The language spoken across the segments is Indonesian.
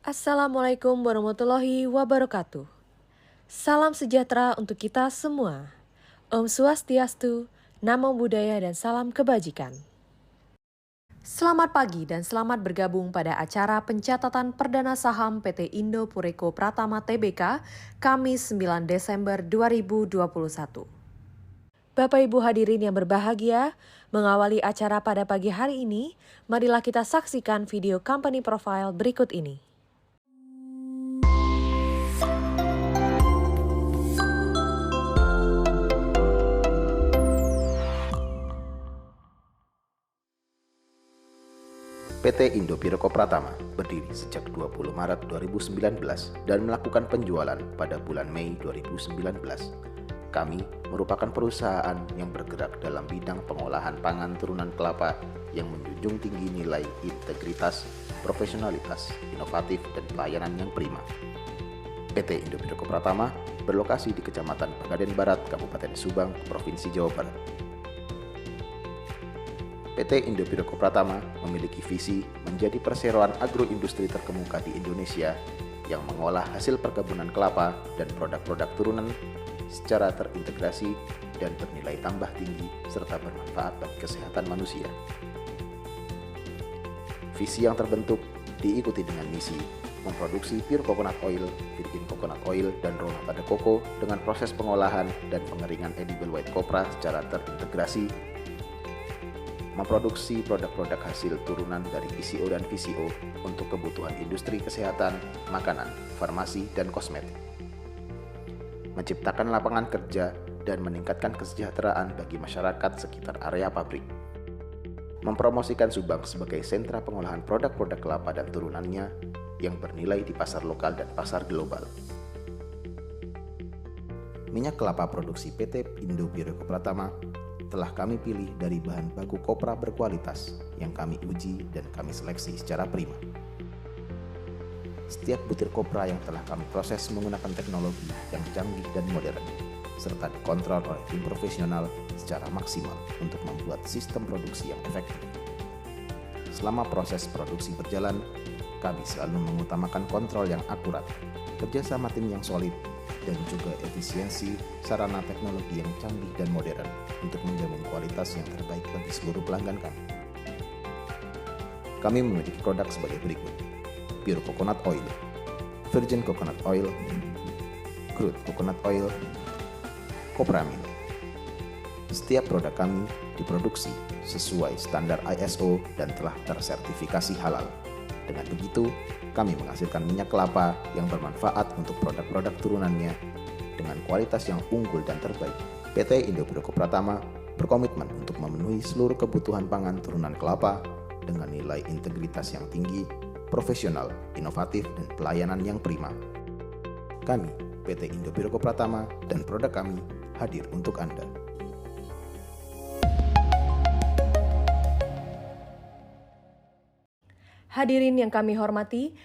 Assalamualaikum warahmatullahi wabarakatuh. Salam sejahtera untuk kita semua. Om Swastiastu, Namo Buddhaya dan salam kebajikan. Selamat pagi dan selamat bergabung pada acara pencatatan perdana saham PT Indo Pureko Pratama Tbk, Kamis 9 Desember 2021. Bapak Ibu hadirin yang berbahagia, mengawali acara pada pagi hari ini, marilah kita saksikan video company profile berikut ini. PT Indo Pureko Pratama berdiri sejak 20 Maret 2019 dan melakukan penjualan pada bulan Mei 2019. Kami merupakan perusahaan yang bergerak dalam bidang pengolahan pangan turunan kelapa yang menjunjung tinggi nilai integritas, profesionalitas, inovatif, dan pelayanan yang prima. PT Indo Pureko Pratama berlokasi di Kecamatan Pegadaian Barat, Kabupaten Subang, Provinsi Jawa Barat. PT Indo Pureko Pratama memiliki visi menjadi perseroan agroindustri terkemuka di Indonesia yang mengolah hasil perkebunan kelapa dan produk-produk turunan secara terintegrasi dan bernilai tambah tinggi serta bermanfaat bagi kesehatan manusia. Visi yang terbentuk diikuti dengan misi memproduksi pure coconut oil, virgin coconut oil, dan raw pada koko dengan proses pengolahan dan pengeringan edible white copra secara terintegrasi, memproduksi produk-produk hasil turunan dari PCO dan VCO untuk kebutuhan industri kesehatan, makanan, farmasi, dan kosmetik. Menciptakan lapangan kerja dan meningkatkan kesejahteraan bagi masyarakat sekitar area pabrik. Mempromosikan Subang sebagai sentra pengolahan produk-produk kelapa dan turunannya yang bernilai di pasar lokal dan pasar global. Minyak kelapa produksi PT Indo Pureko Pratama telah kami pilih dari bahan baku kopra berkualitas yang kami uji dan kami seleksi secara prima. Setiap butir kopra yang telah kami proses menggunakan teknologi yang canggih dan modern, serta dikontrol oleh tim profesional secara maksimal untuk membuat sistem produksi yang efektif. Selama proses produksi berjalan, kami selalu mengutamakan kontrol yang akurat, kerjasama tim yang solid, dan juga efisiensi sarana teknologi yang canggih dan modern untuk menjamin kualitas yang terbaik bagi seluruh pelanggan kami. Kami memiliki produk sebagai berikut: pure coconut oil, virgin coconut oil, crude coconut oil, copra meal. Setiap produk kami diproduksi sesuai standar ISO dan telah tersertifikasi halal. Dengan begitu, kami menghasilkan minyak kelapa yang bermanfaat untuk produk-produk turunannya dengan kualitas yang unggul dan terbaik. PT Indo Pureko Pratama berkomitmen untuk memenuhi seluruh kebutuhan pangan turunan kelapa dengan nilai integritas yang tinggi, profesional, inovatif, dan pelayanan yang prima. Kami, PT Indo Pureko Pratama, dan produk kami hadir untuk Anda. Hadirin yang kami hormati,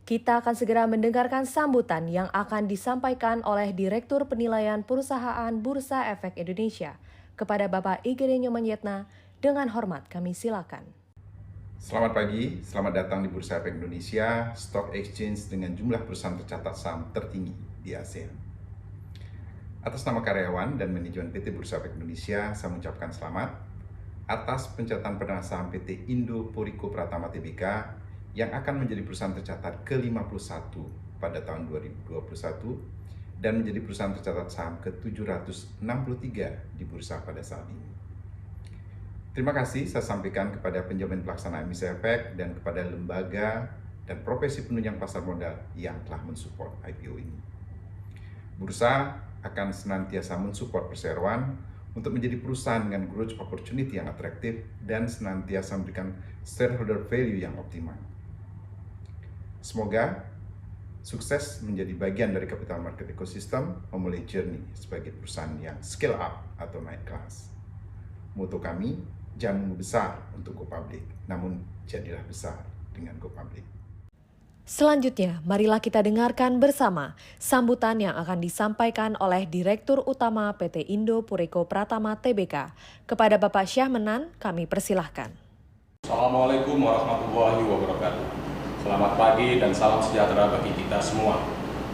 kita akan segera mendengarkan sambutan yang akan disampaikan oleh Direktur Penilaian Perusahaan Bursa Efek Indonesia kepada Bapak Igede Nyoman Yetna. Dengan hormat kami silakan. Selamat pagi, selamat datang di Bursa Efek Indonesia, Stock Exchange dengan jumlah perusahaan tercatat saham tertinggi di ASEAN. Atas nama karyawan dan manajemen PT Bursa Efek Indonesia, saya mengucapkan selamat atas pencatatan perdana saham PT Indo Pureko Pratama Tbk yang akan menjadi perusahaan tercatat ke-51 pada tahun 2021 dan menjadi perusahaan tercatat saham ke-763 di bursa pada saat ini. Terima kasih saya sampaikan kepada penjamin pelaksana emisi efek dan kepada lembaga dan profesi penunjang pasar modal yang telah mensupport IPO ini. Bursa akan senantiasa mensupport perseroan untuk menjadi perusahaan dengan growth opportunity yang atraktif dan senantiasa memberikan shareholder value yang optimal. Semoga sukses menjadi bagian dari capital market ecosystem memulai journey sebagai perusahaan yang scale up atau naik kelas. Moto kami, jangan besar untuk go public, namun jadilah besar dengan go public. Selanjutnya, marilah kita dengarkan bersama sambutan yang akan disampaikan oleh Direktur Utama PT Indo Pureko Pratama Tbk. Kepada Bapak Syahmenan, kami persilahkan. Assalamualaikum warahmatullahi wabarakatuh. Selamat pagi dan salam sejahtera bagi kita semua.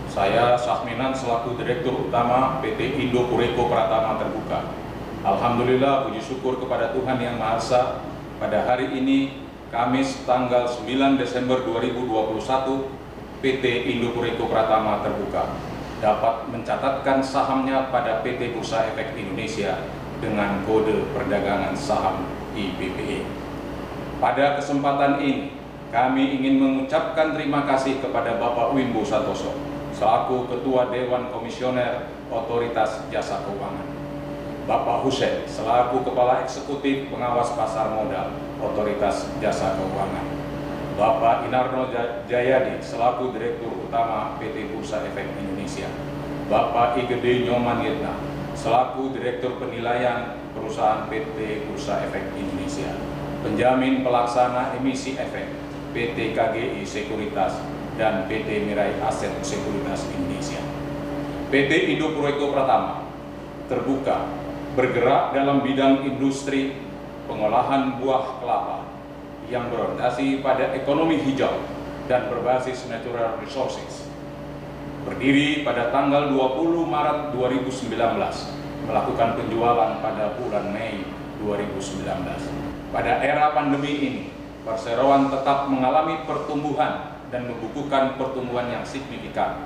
Saya Sahminan selaku Direktur Utama PT Indo Pureko Pratama Terbuka. Alhamdulillah, puji syukur kepada Tuhan Yang Maha Esa, pada hari ini Kamis tanggal 9 Desember 2021 PT Indo Pureko Pratama Terbuka dapat mencatatkan sahamnya pada PT Bursa Efek Indonesia dengan kode perdagangan saham IBPE. Pada kesempatan ini, kami ingin mengucapkan terima kasih kepada Bapak Wimbo Santoso selaku Ketua Dewan Komisioner Otoritas Jasa Keuangan, Bapak Hussein selaku Kepala Eksekutif Pengawas Pasar Modal Otoritas Jasa Keuangan, Bapak Inarno Jayadi selaku Direktur Utama PT Bursa Efek Indonesia, Bapak Igede Nyoman Yetna selaku Direktur Penilaian Perusahaan PT Bursa Efek Indonesia, Penjamin Pelaksana Emisi Efek PT KGI Sekuritas dan PT Mirai Aset Sekuritas Indonesia. PT Indo Pureko Pratama Terbuka bergerak dalam bidang industri pengolahan buah kelapa yang berorientasi pada ekonomi hijau dan berbasis natural resources. Berdiri pada tanggal 20 Maret 2019, melakukan penjualan pada bulan Mei 2019. Pada era pandemi ini, perseroan tetap mengalami pertumbuhan dan membukukan pertumbuhan yang signifikan.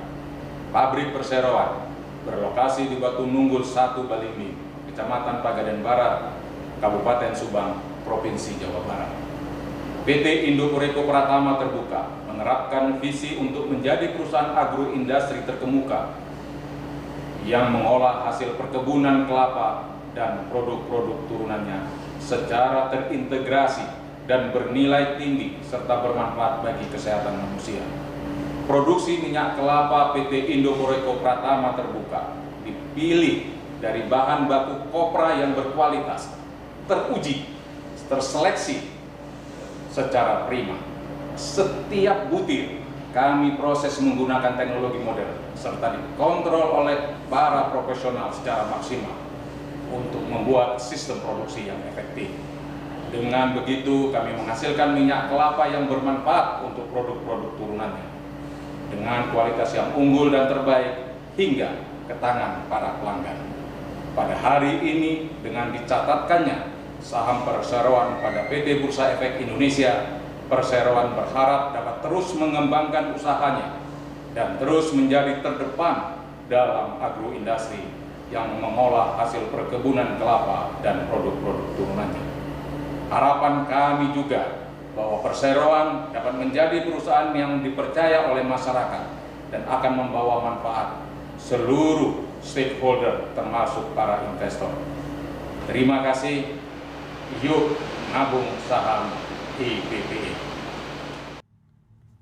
Pabrik perseroan berlokasi di Batu Nunggul 1 Balingling, Kecamatan Pagaden Barat, Kabupaten Subang, Provinsi Jawa Barat. PT Indo Pureko Pratama Terbuka menerapkan visi untuk menjadi perusahaan agroindustri terkemuka yang mengolah hasil perkebunan kelapa dan produk-produk turunannya secara terintegrasi dan bernilai tinggi serta bermanfaat bagi kesehatan manusia. Produksi minyak kelapa PT Indo Pureko Pratama Terbuka dipilih dari bahan baku kopra yang berkualitas, teruji, terseleksi secara prima. Setiap butir kami proses menggunakan teknologi modern serta dikontrol oleh para profesional secara maksimal untuk membuat sistem produksi yang efektif. Dengan begitu kami menghasilkan minyak kelapa yang bermanfaat untuk produk-produk turunannya dengan kualitas yang unggul dan terbaik hingga ke tangan para pelanggan. Pada hari ini dengan dicatatkannya saham perseroan pada PT Bursa Efek Indonesia, perseroan berharap dapat terus mengembangkan usahanya dan terus menjadi terdepan dalam agroindustri yang mengolah hasil perkebunan kelapa dan produk-produk turunannya. Harapan kami juga bahwa perseroan dapat menjadi perusahaan yang dipercaya oleh masyarakat dan akan membawa manfaat seluruh stakeholder termasuk para investor. Terima kasih. Yuk nabung saham IBPE.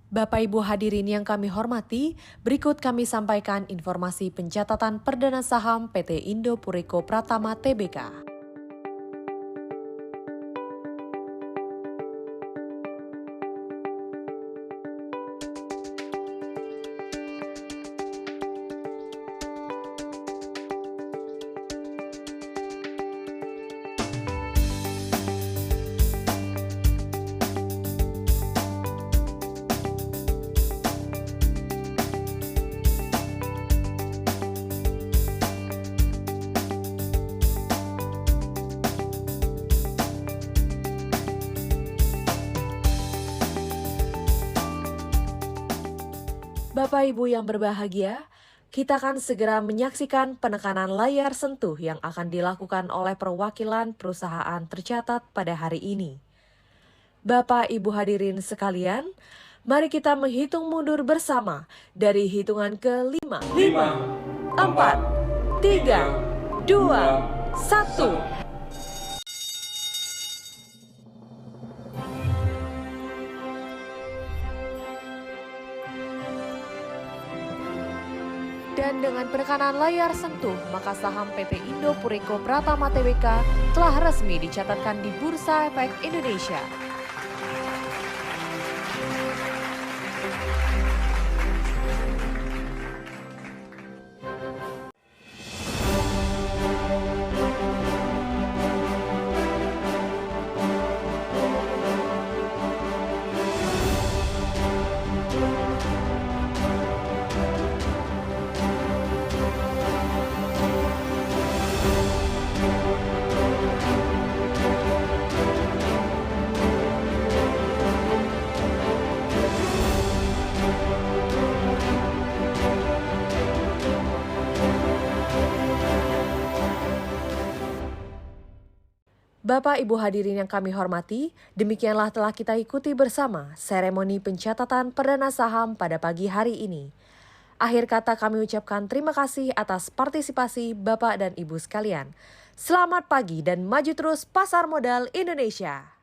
Bapak Ibu hadirin yang kami hormati, berikut kami sampaikan informasi pencatatan perdana saham PT Indo Pureko Pratama Tbk. Bapak Ibu yang berbahagia, kita akan segera menyaksikan penekanan layar sentuh yang akan dilakukan oleh perwakilan perusahaan tercatat pada hari ini. Bapak Ibu hadirin sekalian, mari kita menghitung mundur bersama dari hitungan ke-5, 5, 4, 3, 2, 1. Dan dengan penekanan layar sentuh, maka saham PT Indo Pureko Pratama Tbk telah resmi dicatatkan di Bursa Efek Indonesia. Bapak Ibu hadirin yang kami hormati, demikianlah telah kita ikuti bersama seremoni pencatatan perdana saham pada pagi hari ini. Akhir kata kami ucapkan terima kasih atas partisipasi Bapak dan Ibu sekalian. Selamat pagi dan maju terus pasar modal Indonesia.